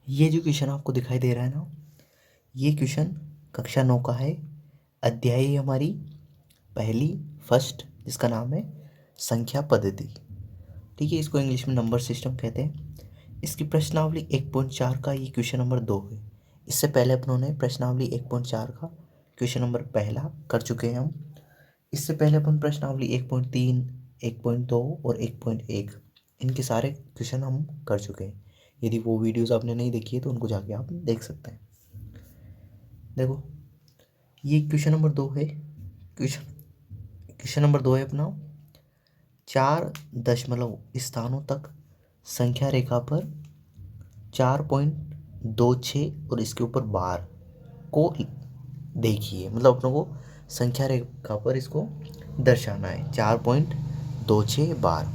ये जो क्वेश्चन आपको दिखाई दे रहा है ना, ये क्वेश्चन कक्षा 9 का है। अध्याय है हमारी पहली फर्स्ट, जिसका नाम है संख्या पद्धति। ठीक है, इसको इंग्लिश में नंबर सिस्टम कहते हैं। इसकी प्रश्नावली 1.4 का ये क्वेश्चन नंबर 2 है। इससे पहले अपनों प्रश्नावली 1.4 का क्वेश्चन नंबर पहला कर चुके हैं हम। इससे पहले अपन प्रश्नावली 1.3, 1.2 और 1.1 इनके सारे क्वेश्चन हम कर चुके हैं। यदि वो वीडियोस आपने नहीं देखी है तो उनको जाके आप देख सकते हैं। देखो, ये क्वेश्चन नंबर 2 है। क्वेश्चन नंबर 2 है अपना, 4 दशमलव स्थानों तक संख्या रेखा पर 4.26 और इसके ऊपर बार को देखिए। मतलब अपनों को संख्या रेखा पर इसको दर्शाना है, 4.26 बार।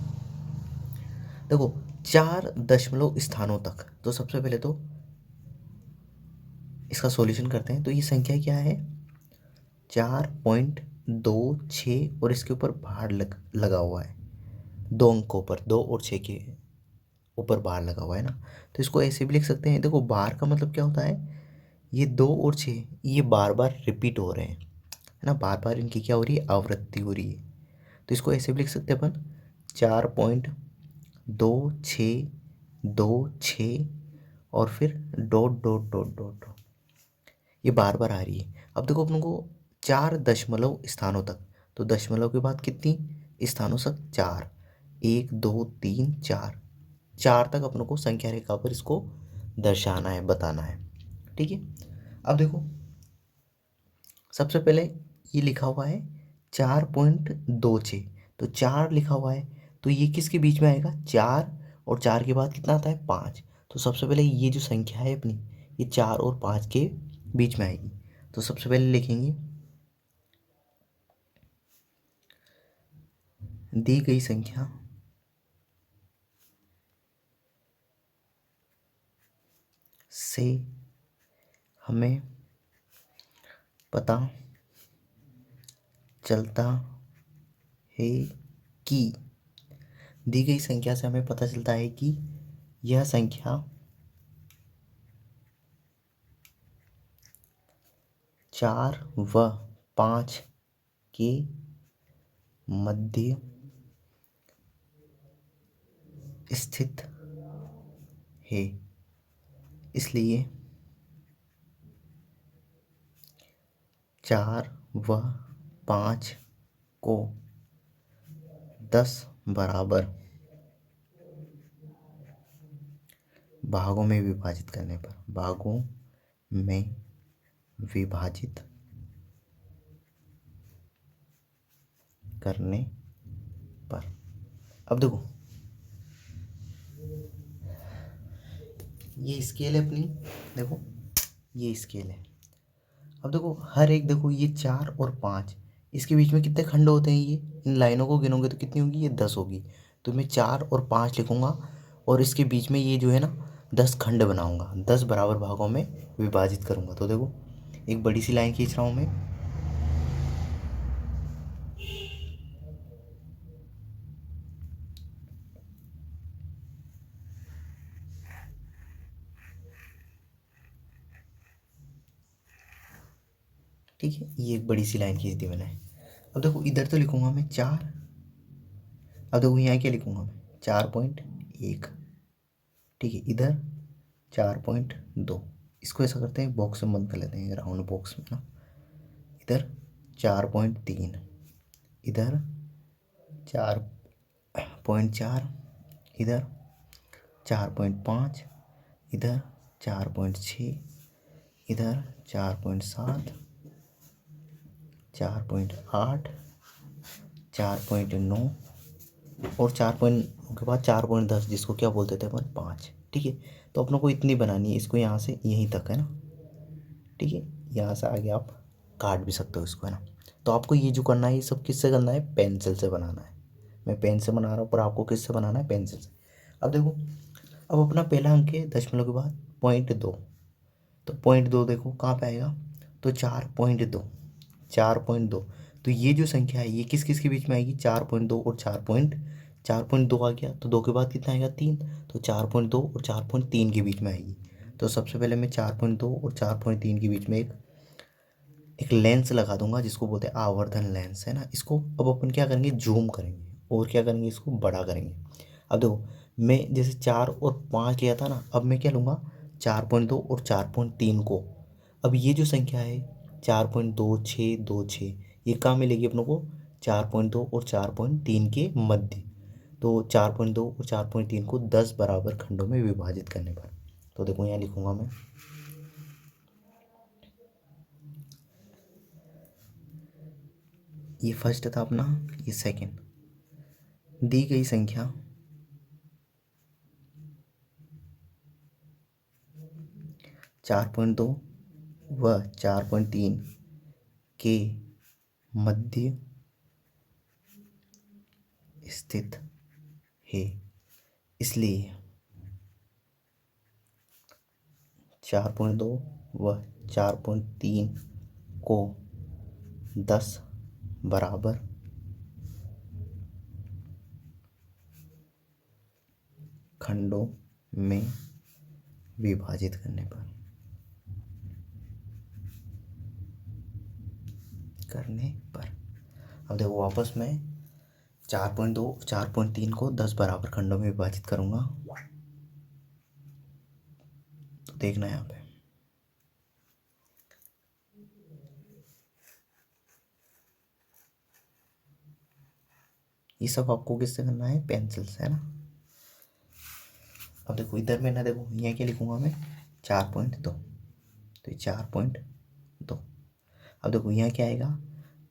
देखो, 4 दशमलव स्थानों तक, तो सबसे पहले तो इसका सॉल्यूशन करते हैं। तो ये संख्या क्या है, 4.26 और इसके ऊपर भार लगा हुआ है, 2 अंकों पर, 2 और 6 के ऊपर बार लगा हुआ है ना। तो इसको ऐसे भी लिख सकते हैं। देखो, बार का मतलब क्या होता है, ये 2 और 6 ये बार बार रिपीट हो रहे हैं, है ना। बार बार इनकी क्या हो रही है, आवृत्ति हो रही है। तो इसको ऐसे भी लिख सकते हैं अपन, 4.2626 और फिर डॉट डॉट डॉट डॉट, ये बार बार आ रही है। अब देखो अपन को 4 दशमलव स्थानों तक, तो दशमलव के बाद कितनी स्थानों तक, 4, 1 2 3 4, 4 तक अपनों को संख्या रेखा पर इसको दर्शाना है, बताना है। ठीक है, अब देखो सबसे पहले ये लिखा हुआ है 4.26, तो 4 लिखा हुआ है, तो ये किसके बीच में आएगा, 4 और 4 के बाद कितना आता है, 5। तो सबसे पहले ये जो संख्या है अपनी, ये 4 और 5 के बीच में आएगी। तो सबसे पहले लिखेंगे, दी गई संख्या से हमें पता चलता है कि, दी गई संख्या से हमें पता चलता है कि यह संख्या 4 व 5 के मध्य स्थित है। इसलिए 4 व 5 को 10 बराबर भागों में विभाजित करने पर, भागों में विभाजित करने पर, अब देखो ये स्केल है अपनी, देखो ये स्केल है। अब देखो हर एक, देखो ये 4 और 5, इसके बीच में कितने खंड होते हैं, ये इन लाइनों को गिनोगे तो कितनी होगी, ये 10 होगी। तो मैं 4 और 5 लिखूंगा और इसके बीच में ये जो है ना 10 खंड बनाऊंगा, 10 बराबर भागों में विभाजित करूंगा। तो देखो एक बड़ी सी लाइन खींच रहा हूं मैं, ठीक है, ये एक बड़ी सी लाइन खींच दी मैंने। अब देखो इधर तो लिखूंगा मैं 4, अब देखो यहाँ क्या लिखूंगा मैं, 4.1, ठीक है, इधर 4.2। इसको ऐसा करते हैं, बॉक्स में बंद कर लेते हैं, राउंड बॉक्स में ना। इधर 4.3, इधर 4.4, इधर 4.5, इधर 4.6, इधर 4.7, 4.8, 4.9 और 4 के बाद 4.10, जिसको क्या बोलते थे अपन, 5। ठीक है, तो अपनों को इतनी बनानी है, इसको यहाँ से यहीं तक, है ना। ठीक है, यहाँ से आगे आप काट भी सकते हो इसको, है ना। तो आपको ये जो करना है, ये सब किससे करना है, पेंसिल से बनाना है। मैं पेन से बना रहा हूँ, पर आपको किससे बनाना है, पेंसिल से। अब देखो, अब अपना पहला अंक है दशमलव के बाद 0.2, तो 0.2 देखो कहाँ पे आएगा, तो 4.2, 4.2। तो ये जो संख्या है ये किस किस के बीच में आएगी, 4.2 और 4.2 आ गया, तो 2 के बाद कितना आएगा, 3, तो 4.2 और 4.3 के बीच में आएगी। तो सबसे पहले मैं 4.2 और 4.3 के बीच में एक लेंस लगा दूंगा जिसको बोलते हैं आवर्धन लेंस, है ना। इसको अब अपन क्या करेंगे, जूम करेंगे और क्या करेंगे, इसको बड़ा करेंगे। अब देखो मैं जैसे 4 और 5 लिया था ना, अब मैं क्या लूँगा 4.2 और 4.3 को। अब ये जो संख्या है 4.2626, ये कहाँ मिलेगी अपनों को, 4.2 और 4.3 के मध्य। तो 4.2 और 4.3 को 10 बराबर खंडों में विभाजित करने पर, तो देखो यहाँ लिखूंगा मैं, ये फर्स्ट था अपना, ये सेकंड। दी गई संख्या 4.2 व 4.3 के मध्य स्थित है, इसलिए 4.2 व 4.3 को 10 बराबर खंडों में विभाजित करने पर। अब देखो वापस मैं 4.2 4.3 को 10 बराबर खंडों में विभाजित करूंगा, तो देखना यहाँ पे, ये सब आपको किससे करना है, पेंसिल से, है ना। अब देखो इधर में ना, देखो यहाँ क्या लिखूंगा मैं, 4.2, तो 4.2। अब देखो यहाँ क्या आएगा,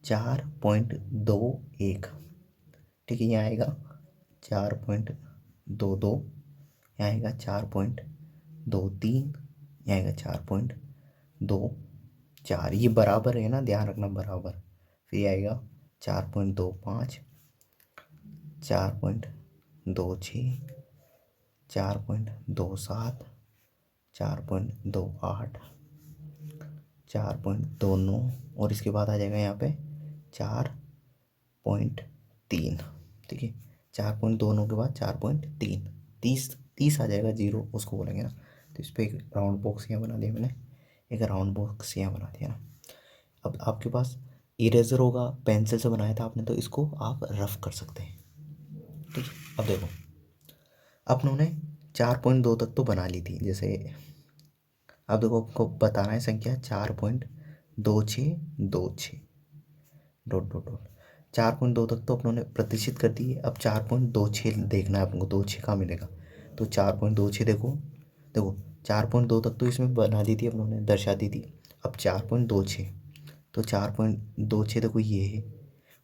4.21, ठीक है। यहाँ आएगा 4.22, यहाँ आएगा 4.23, यहाँ आएगा 4.24, ये बराबर है ना, ध्यान रखना बराबर। फिर ये आएगा 4.25, 4.26, 4.27, 4.28, 4.29, और इसके बाद आ जाएगा यहाँ पे 4.3, ठीक है। 4.29 के बाद 4.3, 30 आ जाएगा, जीरो उसको बोलेंगे ना। तो इस पर एक राउंड बॉक्स यहाँ बना दिया मैंने, एक राउंड बॉक्स यहाँ बना दिया ना। अब आपके पास इरेजर होगा, पेंसिल से बनाया था आपने, तो इसको आप रफ कर सकते हैं, ठीक है। अब देखो अपनों ने 4.2 तक तो बना ली थी, जैसे अब देखो आपको बताना है संख्या 4.2626 डॉट डॉट डॉट। 4.2 तक तो अपनों ने प्रतिशत कर दी है, अब 4.26 देखना है अपन को, 26 कहाँ मिलेगा, तो 4.26 देखो, देखो 4.2 तक तो इसमें बना दी थी अपनों ने, दर्शा दी थी। अब 4.26, तो 4.26 देखो ये है,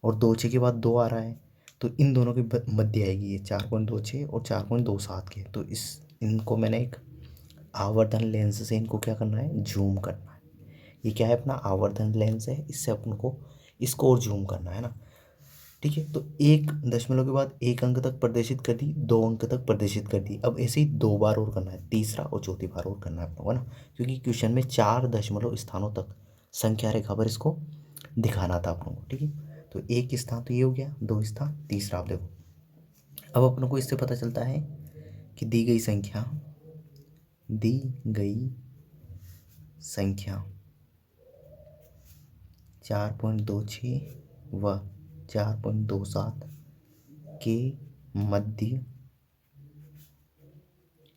और 26 के बाद 2 आ रहा है, तो इन दोनों के मध्य आएगी ये 4.26 और 4.27 के। तो इस इनको मैंने एक आवर्धन लेंस से इनको क्या करना है, जूम करना है। ये क्या है, अपना आवर्धन लेंस है, इससे अपन को इसको और जूम करना है ना, ठीक है। तो एक दशमलव के बाद एक अंक तक प्रदर्शित कर दी, 2 अंक तक प्रदर्शित कर दी। अब ऐसे ही 2 बार और करना है, तीसरा और चौथी बार और करना है अपन को, है ना, क्योंकि क्वेश्चन में 4 दशमलव स्थानों तक संख्या रेखा पर इसको दिखाना था अपन को, ठीक है। तो एक स्थान तो ये हो गया, 2 स्थान, तीसरा आप देखो। अब अपन को इससे पता चलता है कि दी गई संख्या 4.26 व 4.27 के मध्य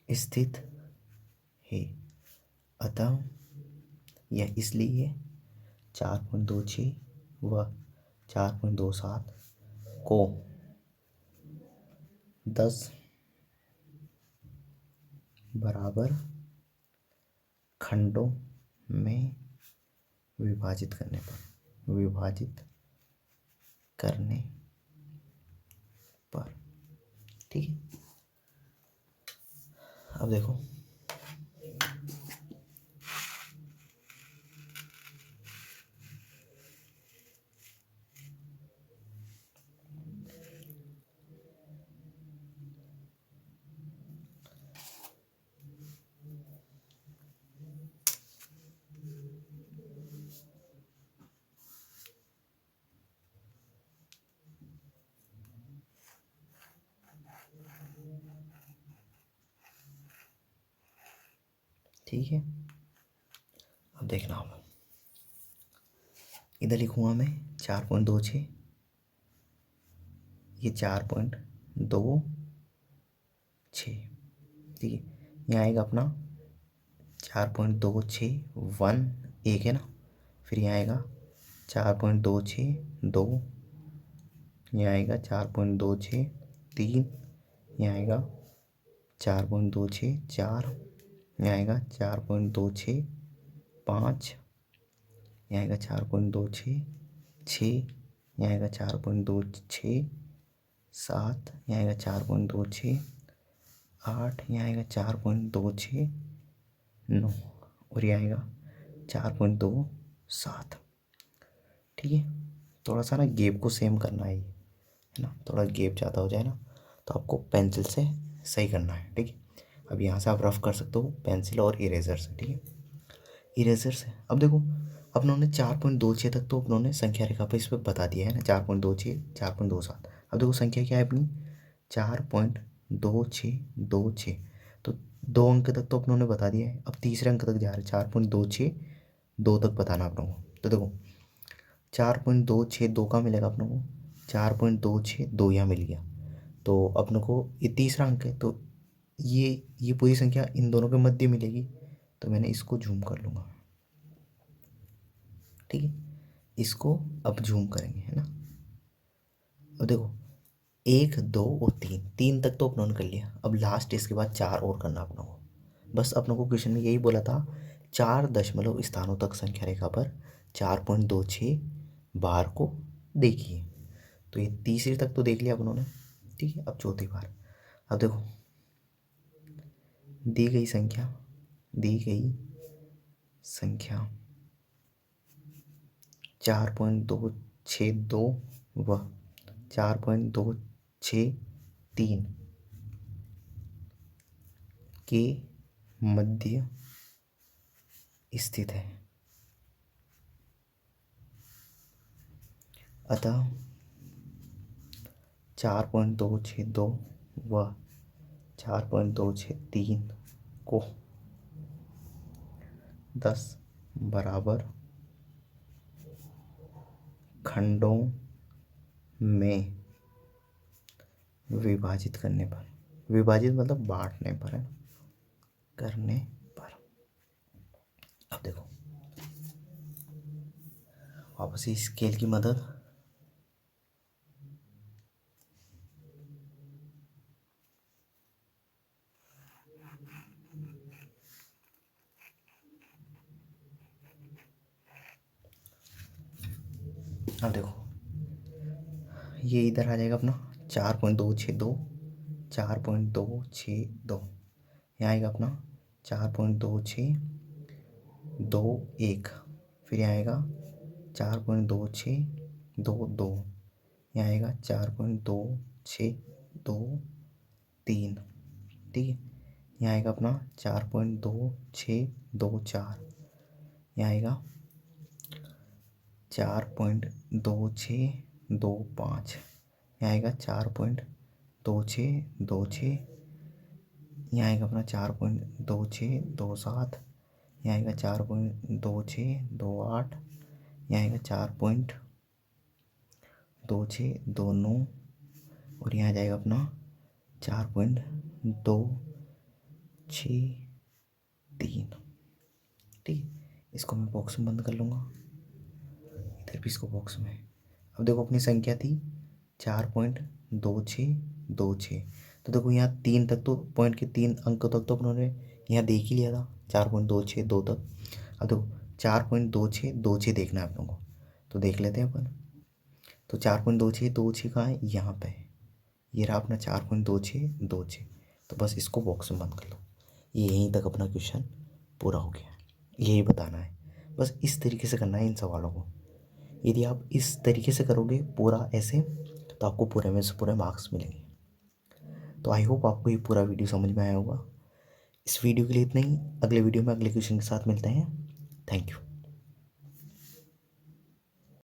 स्थित है, अतः यह इसलिए 4.26 व 4.27 को 10 बराबर खंडों में विभाजित करने पर, ठीक है। अब देखो ठीक है, अब देखना आप, इधर लिखूँगा मैं 4.26, ये 4.26, ठीक है। यहाँ आएगा अपना 4.26, 1 एक है ना, फिर यहाँ आएगा 4.26 2, यहाँ आएगा 4.26 3, यहाँ आएगा 4.26 4, यहाँ आएगा 4.26 5, यहाँ आएगा 4.26 6, यहाँ आएगा 4.26 7, यहाँ आएगा 4.26 8, यहाँ आएगा 4.26 9, और यहाँ आएगा 4.27, ठीक है। थोड़ा सा ना गेप को सेम करना है ना, थोड़ा गेप ज़्यादा हो जाए ना तो आपको पेंसिल से सही करना है, ठीक है। अब यहाँ से आप रफ कर सकते हो पेंसिल और इरेजर से, ठीक है। इरेजर से अब देखो, अपनों ने 4.26 तक तो अपनों ने संख्या रेखा पर इस पर बता दिया है ना, 4.26 4.27। अब देखो संख्या क्या है अपनी 4.2626, तो 2 अंक तक तो अपनों ने बता दिया है। अब तीसरे अंक तक जा रहे हैं, 4.26 2 तक बताना अपनों को। तो देखो 4.26 2 का मिलेगा अपनों को, 4.26 2 यहाँ मिल गया, तो अपनों को ये तीसरा अंक है, तो ये पूरी संख्या इन दोनों के मध्य मिलेगी, तो मैंने इसको झूम कर लूँगा, ठीक है। इसको अब झूम करेंगे, है ना। अब देखो 1 2 और 3 तक तो अपनों ने कर लिया, अब लास्ट इसके बाद 4 और करना अपनों को। बस अपनों को क्वेश्चन में यही बोला था 4 दशमलव स्थानों तक संख्या रेखा पर 4.26 बार को देखिए, तो ये तीसरी तक तो देख लिया अपनों ने, ठीक है। अब चौथी बार, अब देखो दी गई संख्या 4.262 व 4.263 के मध्य स्थित है, अतः 4.262 व 4.263 को 10 बराबर खंडों में विभाजित करने पर, विभाजित मतलब बांटने पर है, करने पर। अब देखो वापस स्केल की मदद, अब देखो ये इधर आ जाएगा अपना 4.262, 4.262, यहाँ आएगा अपना 4.2621, फिर यहाँ आएगा 4.2622, यहाँ आएगा 4.2623, ठीक है। यहाँ आएगा अपना 4.2624, यहाँ आएगा 4.2625, यहाँ आएगा 4.2626, यहाँ आएगा अपना 4.2627, यहाँ आएगा 4.2628, यहाँ आएगा 4.2629, और यहाँ आ जाएगा अपना 4.263, ठीक है। इसको मैं बॉक्स में बंद कर लूँगा, इधर भी इसको बॉक्स में। अब देखो अपनी संख्या थी 4.2626, तो देखो यहाँ 3 तक तो पॉइंट के 3 अंक तक तो अपनों ने यहाँ देख ही लिया था 4.262 तक। अब देखो 4.2626 देखना है अपनों को, तो देख लेते हैं अपन। तो 4.2626 कहाँ है, यहाँ पे है, ये रहा अपना 4.2626, तो बस इसको बॉक्स में बंद कर लो। ये यहीं तक अपना क्वेश्चन पूरा हो गया, यही बताना है, बस इस तरीके से करना है इन सवालों को। यदि आप इस तरीके से करोगे पूरा ऐसे, तो आपको पूरे में से पूरे मार्क्स मिलेंगे। तो आई होप आपको ये पूरा वीडियो समझ में आया होगा। इस वीडियो के लिए इतना ही, अगले वीडियो में अगले क्वेश्चन के साथ मिलते हैं। Thank you.